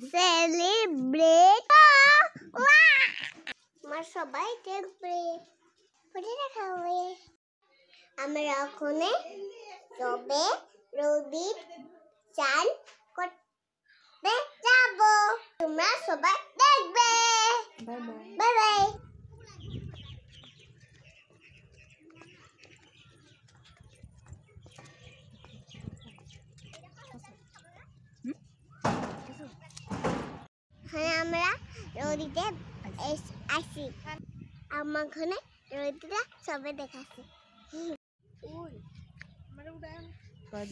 celebrate আমার সবাই দেখবে ফটো দেখাবে আমরা ওখানে তবে রোদির চান করতে যাব তোমরা সবাই দেখবে বাই বাই আমরা রোদিতে আসি আমার ওখানে রোদিটা সবাই দেখাচ্ছি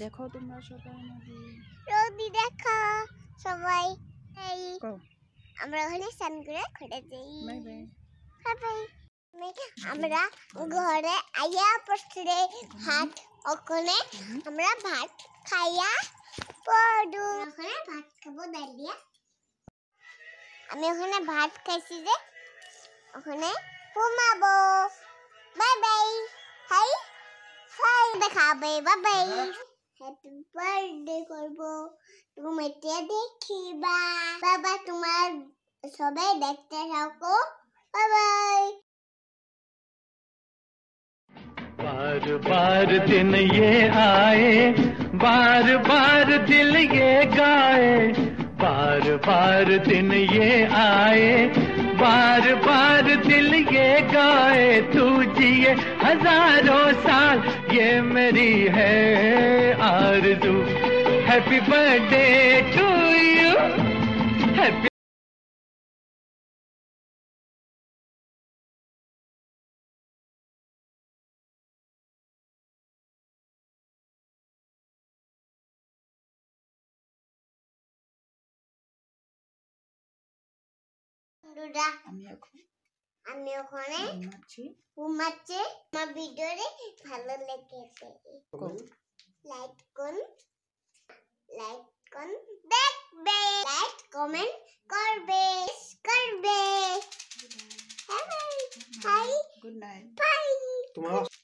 দেখো তোমরা সবাই রোদি দেখো সবাই আমরা ওখানে স্নান করে ঘুরে যাই আমরা ঘরে আইয়া পড়ছে ভাত ওখানে আমরা ভাত খাইয়া পড়ু ওখানে ভাত খাবো ডালিয়া আমি ওখানে ভাত খাইছি যে ওখানে ঘুমাবো বাই বাই হাই হাই দেখাবে বাই বাই হ্যাপি বার্থডে করবো তুমি এটা দেখিবা বাবা তোমার সবাই দেখতে থাকো বাই বাই बार बार दिन ये आए बार बार दिल ये गाए बार बार दिन ये आए बार बार दिल ये गाए तू जिए हजारों साल ये मेरी है आरज़ू happy birthday to you happy আমি ওখানে ঘুমাচ্ছি আমার ভিডিওরে ভালো লেগেছে লাইক করুন দেখবে লাইক কমেন্ট করবে হাই গুড নাইট বাই তোমার